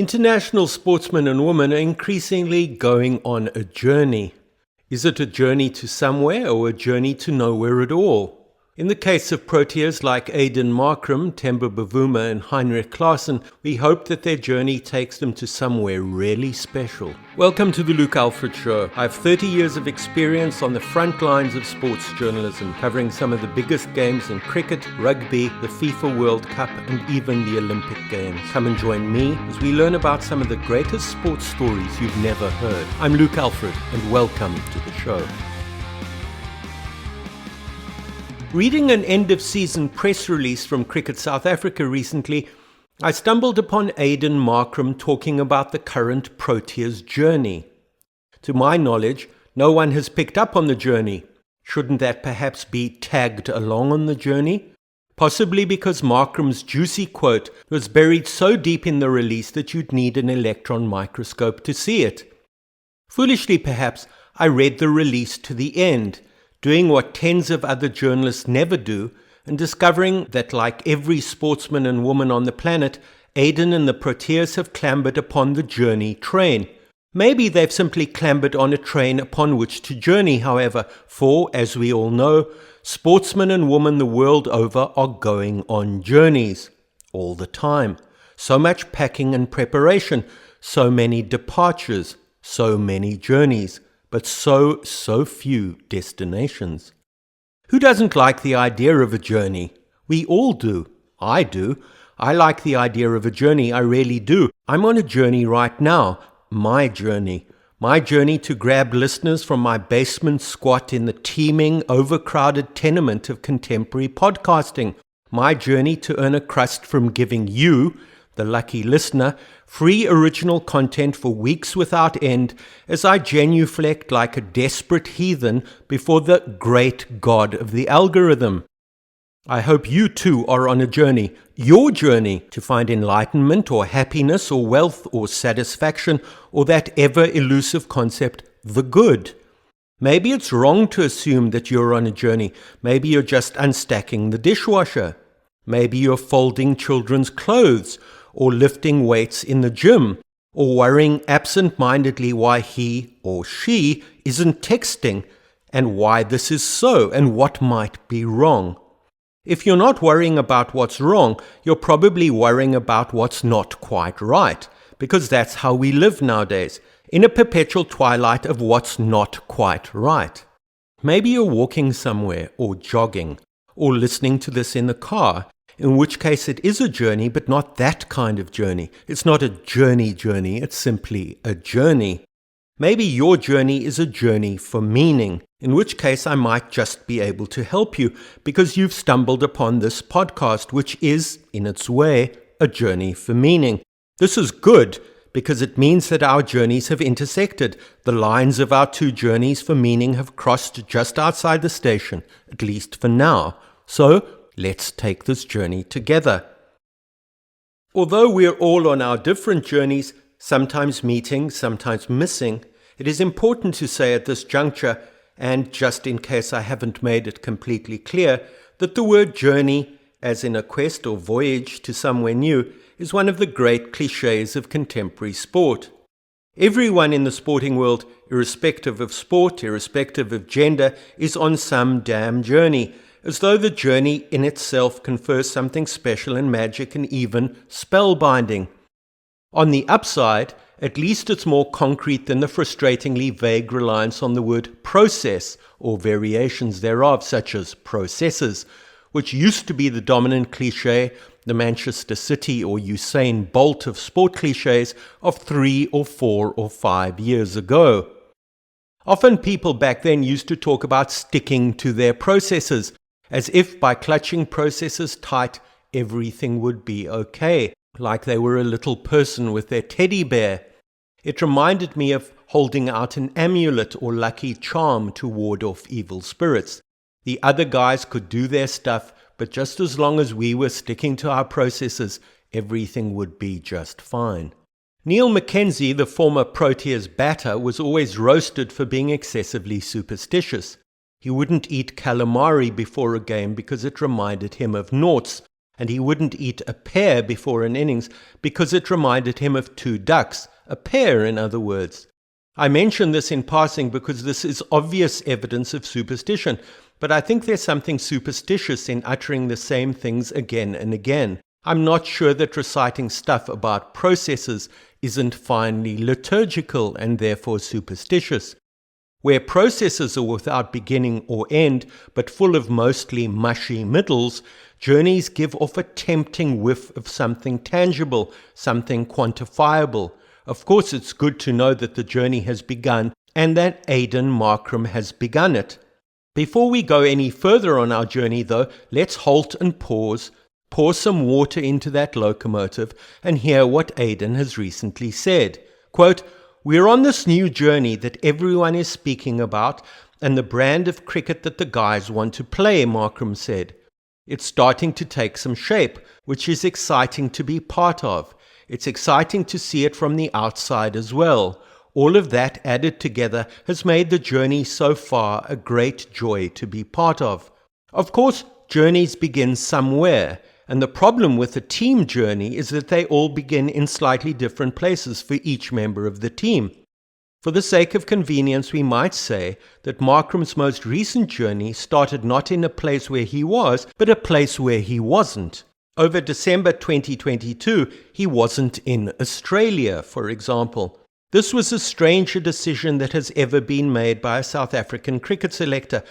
International sportsmen and women are increasingly going on a journey. Is it a journey to somewhere or a journey to nowhere at all? In the case of Proteas like Aiden, Temba and Heinrich Klaasie, we hope that their journey takes them to somewhere really special. Welcome to the Luke Alfred Show. I have 30 years of experience on the front lines of sports journalism, covering some of the biggest games in cricket, rugby, the FIFA World Cup, and even the Olympic Games. Come and join me as we learn about some of the greatest sports stories you've never heard. I'm Luke Alfred, and welcome to the show. Reading an end-of-season press release from Cricket South Africa recently, I stumbled upon Aiden talking about the current Proteas journey. To my knowledge, no one has picked up on the journey. Shouldn't that perhaps be tagged along on the journey? Possibly because Markram's juicy quote was buried so deep in the release that you'd need an electron microscope to see it. Foolishly perhaps, I read the release to the end, doing what tens of other journalists never do, and discovering that like every sportsman and woman on the planet, Aiden and the Proteas have clambered upon the journey train. Maybe they've simply clambered on a train upon which to journey, however, for, as we all know, sportsmen and women the world over are going on journeys. All the time. So much packing and preparation, so many departures, so many journeys. But so few destinations. Who doesn't like the idea of a journey? We all do. I do. I like the idea of a journey, I really do. I'm on a journey right now. My journey. My journey to grab listeners from my basement squat in the teeming, overcrowded tenement of contemporary podcasting. My journey to earn a crust from giving you, the lucky listener, free original content for weeks without end as I genuflect like a desperate heathen before the great God of the algorithm. I hope you too are on a journey, your journey, to find enlightenment or happiness or wealth or satisfaction or that ever-elusive concept, the good. Maybe it's wrong to assume that you're on a journey. Maybe you're just unstacking the dishwasher. Maybe you're folding children's clothes, or lifting weights in the gym, or worrying absent-mindedly why he or she isn't texting, and why this is so, and what might be wrong. If you're not worrying about what's wrong, you're probably worrying about what's not quite right, because that's how we live nowadays, in a perpetual twilight of what's not quite right. Maybe you're walking somewhere, or jogging, or listening to this in the car, in which case it is a journey, but not that kind of journey. It's not a journey, it's simply a journey. Maybe your journey is a journey for meaning, in which case I might just be able to help you, because you've stumbled upon this podcast, which is, in its way, a journey for meaning. This is good, because it means that our journeys have intersected. The lines of our two journeys for meaning have crossed just outside the station, at least for now. So, let's take this journey together. Although we're all on our different journeys, sometimes meeting, sometimes missing, it is important to say at this juncture, and just in case I haven't made it completely clear, that the word journey, as in a quest or voyage to somewhere new, is one of the great cliches of contemporary sport. Everyone in the sporting world, irrespective of sport, irrespective of gender, is on some damn journey, as though the journey in itself confers something special and magic and even spellbinding. On the upside, at least it's more concrete than the frustratingly vague reliance on the word process or variations thereof, such as processes, which used to be the dominant cliché, the Manchester City or Usain Bolt of sport clichés of 3 or 4 or 5 years ago. Often people back then used to talk about sticking to their processes, as if by clutching processes tight, everything would be okay, like they were a little person with their teddy bear. It reminded me of holding out an amulet or lucky charm to ward off evil spirits. The other guys could do their stuff, but just as long as we were sticking to our processes, everything would be just fine. Neil Mackenzie, the former Proteas batter, was always roasted for being excessively superstitious. He wouldn't eat calamari before a game because it reminded him of noughts, and he wouldn't eat a pear before an innings because it reminded him of two ducks, a pair in other words. I mention this in passing because this is obvious evidence of superstition, but I think there's something superstitious in uttering the same things again and again. I'm not sure that reciting stuff about processes isn't finely liturgical and therefore superstitious. Where processes are without beginning or end, but full of mostly mushy middles, journeys give off a tempting whiff of something tangible, something quantifiable. Of course, it's good to know that the journey has begun and that Aiden Markram has begun it. Before we go any further on our journey, though, let's halt and pause, pour some water into that locomotive, and hear what Aiden has recently said. Quote, "We're on this new journey that everyone is speaking about and the brand of cricket that the guys want to play," Markram said. "It's starting to take some shape, which is exciting to be part of. It's exciting to see it from the outside as well. All of that added together has made the journey so far a great joy to be part of. Of course, journeys begin somewhere, and the problem with a team journey is that they all begin in slightly different places for each member of the team. For the sake of convenience, we might say that Markram's most recent journey started not in a place where he was, but a place where he wasn't. Over December 2022, he wasn't in Australia, for example. This was a stranger decision that has ever been made by a South African cricket selector,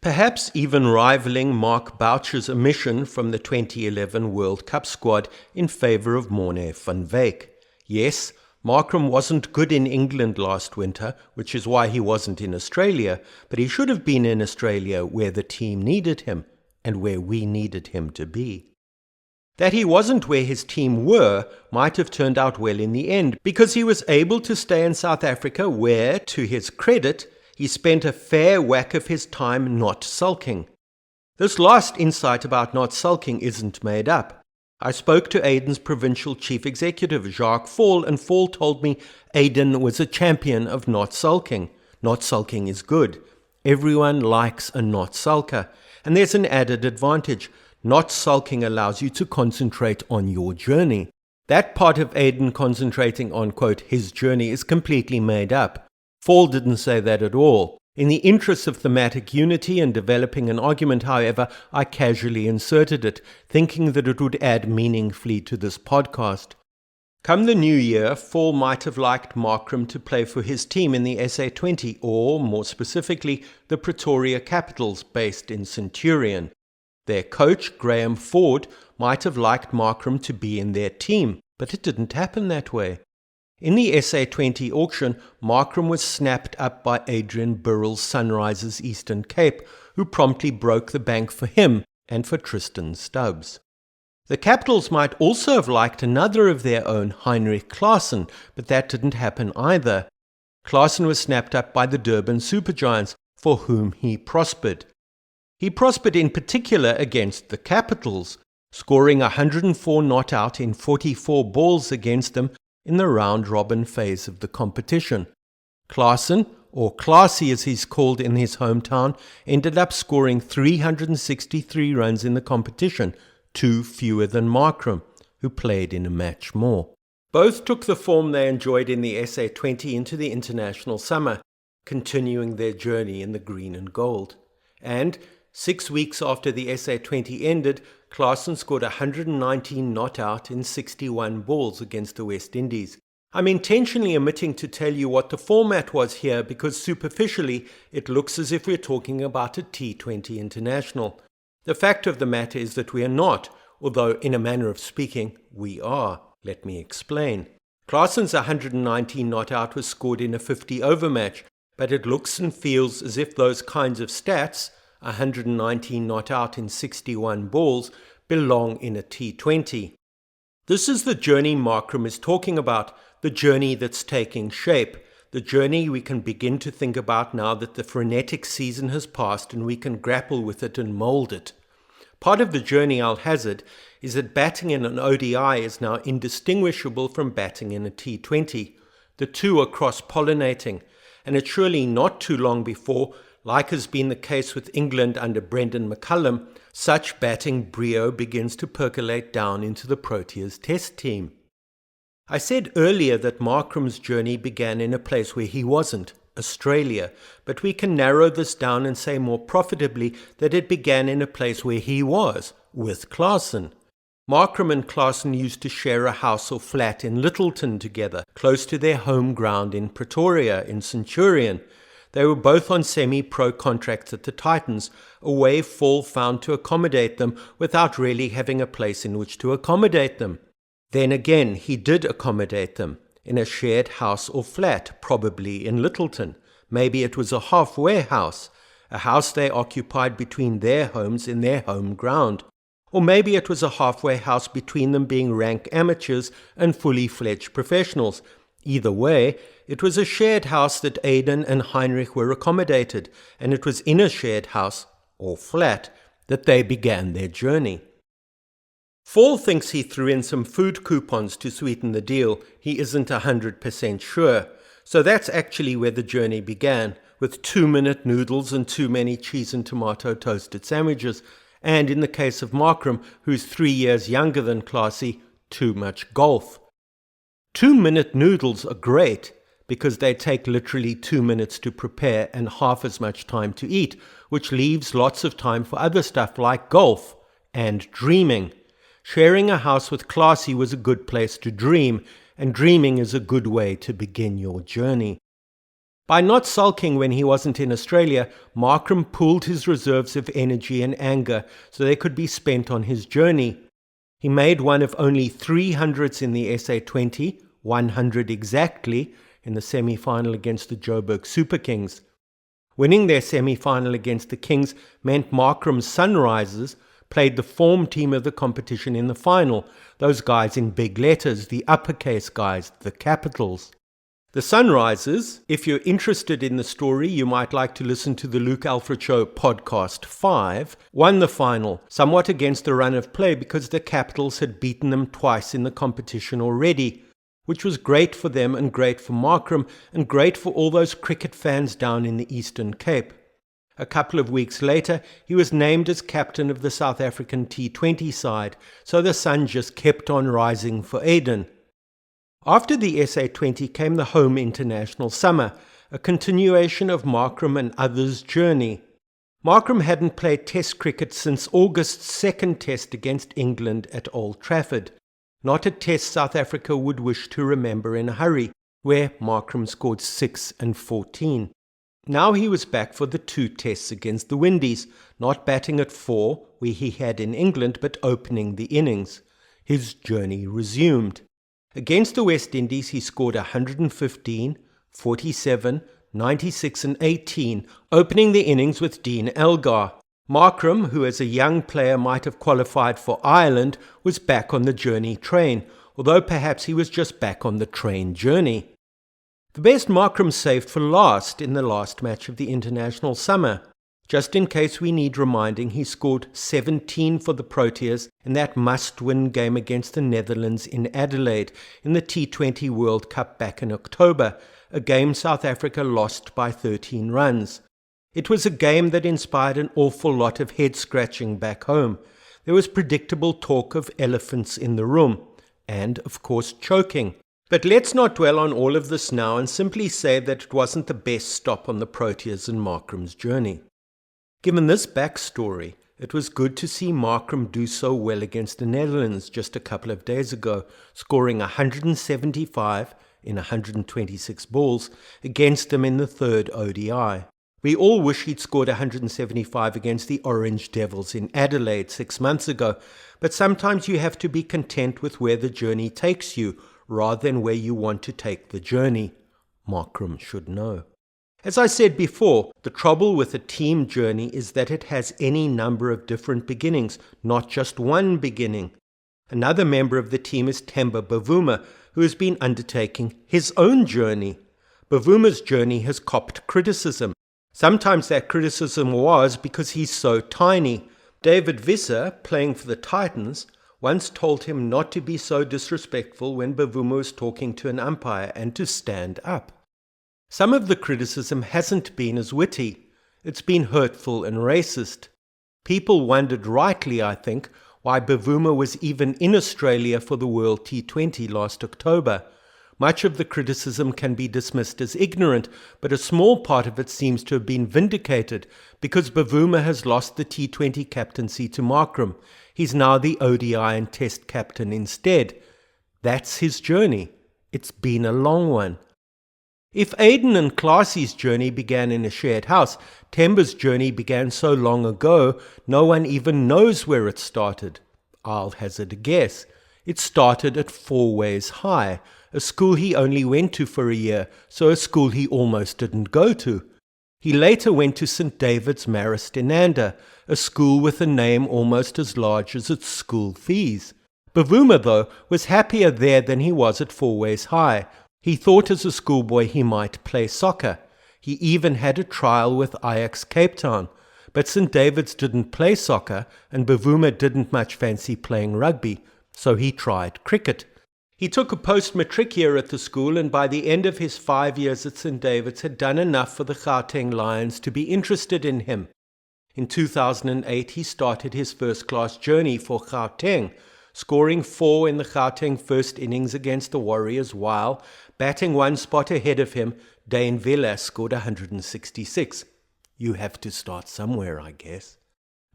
perhaps even rivaling Mark Boucher's omission from the 2011 World Cup squad in favour of Morne van Wyk. Yes, Markram wasn't good in England last winter, which is why he wasn't in Australia, but he should have been in Australia where the team needed him and where we needed him to be. That he wasn't where his team were might have turned out well in the end, because he was able to stay in South Africa where, to his credit, he spent a fair whack of his time not sulking. This last insight about not sulking isn't made up. I spoke to Aiden's provincial chief executive, Jacques Fall, and Fall told me Aiden was a champion of not sulking. Not sulking is good. Everyone likes a not sulker. And there's an added advantage. Not sulking allows you to concentrate on your journey. That part of Aiden concentrating on, quote, his journey is completely made up. Fall didn't say that at all. In the interest of thematic unity and developing an argument, however, I casually inserted it, thinking that it would add meaningfully to this podcast. Come the new year, Fall might have liked Markram to play for his team in the SA20, or, more specifically, the Pretoria Capitals based in Centurion. Their coach, Graham Ford, might have liked Markram to be in their team, but it didn't happen that way. In the SA20 auction, Markram was snapped up by Adrian Burrell's Sunrisers Eastern Cape, who promptly broke the bank for him and for Tristan Stubbs. The Capitals might also have liked another of their own, Heinrich Klaasie, but that didn't happen either. Klaasie was snapped up by the Durban Supergiants, for whom he prospered. He prospered in particular against the Capitals, scoring 104 not out in 44 balls against them in the round-robin phase of the competition. Klaasie, or Klaasie as he's called in his hometown, ended up scoring 363 runs in the competition, 2 fewer than Markram, who played in a match more. Both took the form they enjoyed in the SA20 into the international summer, continuing their journey in the green and gold. And 6 weeks after the SA20 ended, Klaasie scored 119 not out in 61 balls against the West Indies. I'm intentionally omitting to tell you what the format was here because superficially it looks as if we're talking about a T20 international. The fact of the matter is that we are not, although in a manner of speaking, we are. Let me explain. Klaasie's 119 not out was scored in a 50-over match, but it looks and feels as if those kinds of stats, 119 not out in 61 balls, belong in a T20. This is the journey Markram is talking about, the journey that's taking shape, the journey we can begin to think about now that the frenetic season has passed and we can grapple with it and mould it. Part of the journey, I'll hazard, is that batting in an ODI is now indistinguishable from batting in a T20. The two are cross-pollinating, and it's surely not too long before, like has been the case with England under Brendan McCullum, such batting brio begins to percolate down into the Proteas test team. I said earlier that Markram's journey began in a place where he wasn't, Australia, but we can narrow this down and say more profitably that it began in a place where he was, with Klaasie. Markram and Klaasie used to share a house or flat in Littleton together, close to their home ground in Pretoria, in Centurion. They were both on semi-pro contracts at the Titans, a way Fall found to accommodate them without really having a place in which to accommodate them. Then again, he did accommodate them, in a shared house or flat, probably in Littleton. Maybe it was a halfway house, a house they occupied between their homes in their home ground. Or maybe it was a halfway house between them being rank amateurs and fully fledged professionals. Either way, it was a shared house that Aiden and Heinrich were accommodated, and it was in a shared house, or flat, that they began their journey. Fall thinks he threw in some food coupons to sweeten the deal. He isn't 100% sure. So that's actually where the journey began, with 2-minute noodles and too many cheese and tomato toasted sandwiches. And in the case of Markram, who's 3 years younger than Klaasie, too much golf. 2-minute noodles are great because they take literally 2 minutes to prepare and half as much time to eat, which leaves lots of time for other stuff like golf and dreaming. Sharing a house with Klaasie was a good place to dream, and dreaming is a good way to begin your journey. By not sulking when he wasn't in Australia, Markram pooled his reserves of energy and anger so they could be spent on his journey. He made one of only 300s in the SA20, 100 exactly, in the semi-final against the Joburg Super Kings. Winning their semi-final against the Kings meant Markram's Sunrisers played the form team of the competition in the final, those guys in big letters, the uppercase guys, the capitals. The Sunrisers, if you're interested in the story, you might like to listen to the Luke Alfred Show podcast 5, won the final, somewhat against the run of play because the Capitals had beaten them twice in the competition already, which was great for them and great for Markram and great for all those cricket fans down in the Eastern Cape. A couple of weeks later, he was named as captain of the South African T20 side, so the sun just kept on rising for Aiden. After the SA20 came the home international summer, a continuation of Markram and others' journey. Markram hadn't played Test cricket since August's second Test against England at Old Trafford, not a Test South Africa would wish to remember in a hurry, where Markram scored 6 and 14. Now he was back for the 2 tests against the Windies, not batting at 4, where he had in England, but opening the innings. His journey resumed. Against the West Indies, he scored 115, 47, 96 and 18, opening the innings with Dean Elgar. Markram, who as a young player might have qualified for Ireland, was back on the journey train, although perhaps he was just back on the train journey. The best Markram saved for last in the last match of the international summer. Just in case we need reminding, he scored 17 for the Proteas in that must-win game against the Netherlands in Adelaide in the T20 World Cup back in October, a game South Africa lost by 13 runs. It was a game that inspired an awful lot of head-scratching back home. There was predictable talk of elephants in the room, and, of course, choking. But let's not dwell on all of this now and simply say that it wasn't the best stop on the Proteas and Markram's journey. Given this backstory, it was good to see Markram do so well against the Netherlands just a couple of days ago, scoring 175 in 126 balls against them in the third ODI. We all wish he'd scored 175 against the Orange Devils in Adelaide 6 months ago, but sometimes you have to be content with where the journey takes you, rather than where you want to take the journey. Markram should know. As I said before, the trouble with a team journey is that it has any number of different beginnings, not just one beginning. Another member of the team is Temba Bavuma, who has been undertaking his own journey. Bavuma's journey has copped criticism. Sometimes that criticism was because he's so tiny. David Visser, playing for the Titans, once told him not to be so disrespectful when Bavuma was talking to an umpire and to stand up. Some of the criticism hasn't been as witty. It's been hurtful and racist. People wondered rightly, I think, why Bavuma was even in Australia for the World T20 last October. Much of the criticism can be dismissed as ignorant, but a small part of it seems to have been vindicated because Bavuma has lost the T20 captaincy to Markram. He's now the ODI and Test captain instead. That's his journey. It's been a long one. If Aiden and Klaasie's journey began in a shared house, Temba's journey began so long ago, no one even knows where it started. I'll hazard a guess. It started at Fourways High, a school he only went to for a year, so a school he almost didn't go to. He later went to St. David's Marist-Inanda, a school with a name almost as large as its school fees. Bavuma, though, was happier there than he was at Fourways High. He thought as a schoolboy he might play soccer. He even had a trial with Ajax Cape Town. But St. David's didn't play soccer, and Bavuma didn't much fancy playing rugby, so he tried cricket. He took a post-matric year at the school, and by the end of his 5 years at St. David's had done enough for the Gauteng Lions to be interested in him. In 2008, he started his first-class journey for Gauteng, scoring 4 in the Gauteng first innings against the Warriors, while, batting 1 spot ahead of him, Dane Villas scored 166. You have to start somewhere, I guess.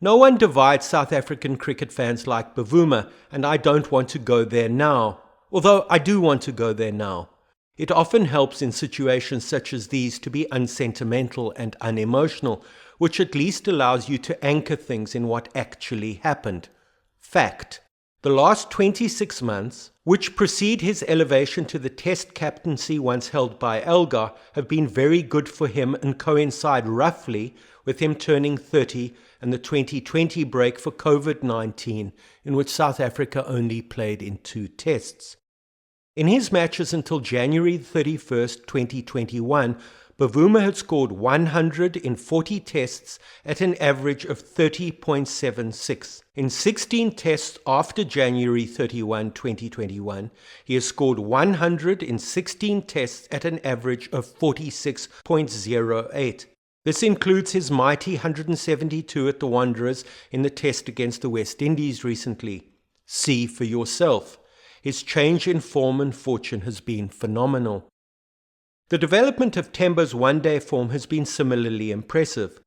No one divides South African cricket fans like Bavuma, and I don't want to go there now. Although I do want to go there now. It often helps in situations such as these to be unsentimental and unemotional, which at least allows you to anchor things in what actually happened. Fact. The last 26 months, which precede his elevation to the Test captaincy once held by Elgar, have been very good for him and coincide roughly with him turning 30 and the 2020 break for COVID-19, in which South Africa only played in 2 tests. In his matches until January 31st, 2021, Bavuma had scored 100 in 40 tests at an average of 30.76. In 16 tests after January 31, 2021, he has scored 100 in 16 tests at an average of 46.08. This includes his mighty 172 at the Wanderers in the test against the West Indies recently. See for yourself. His change in form and fortune has been phenomenal. The development of Temba's one-day form has been similarly impressive.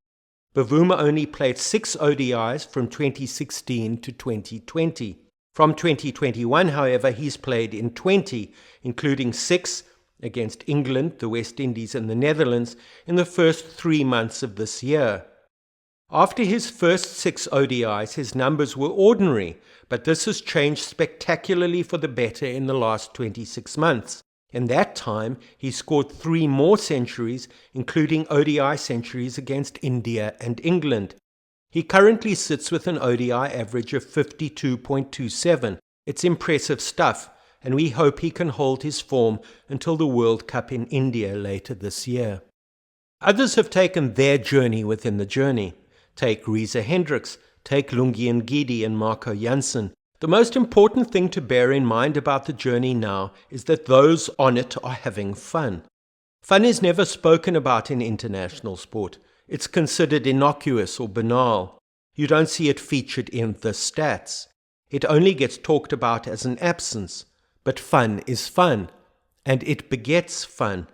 Bavuma only played 6 ODIs from 2016 to 2020. From 2021, however, he's played in 20, including 6 against England, the West Indies and the Netherlands in the first 3 months of this year. After his first 6 ODIs, his numbers were ordinary, but this has changed spectacularly for the better in the last 26 months. In that time, he scored 3 more centuries, including ODI centuries against India and England. He currently sits with an ODI average of 52.27. It's impressive stuff, and we hope he can hold his form until the World Cup in India later this year. Others have taken their journey within the journey. Take Reza Hendricks, take Lungi Ngidi and Marco Jansen. The most important thing to bear in mind about the journey now is that those on it are having fun. Fun is never spoken about in international sport. It's considered innocuous or banal. You don't see it featured in the stats. It only gets talked about as an absence. But fun is fun, and it begets fun.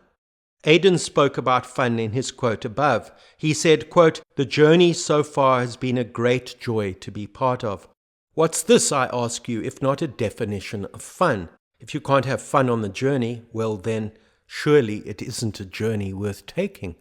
Aiden spoke about fun in his quote above. He said, quote, "The journey so far has been a great joy to be part of." What's this, I ask you, if not a definition of fun? If you can't have fun on the journey, well then, surely it isn't a journey worth taking.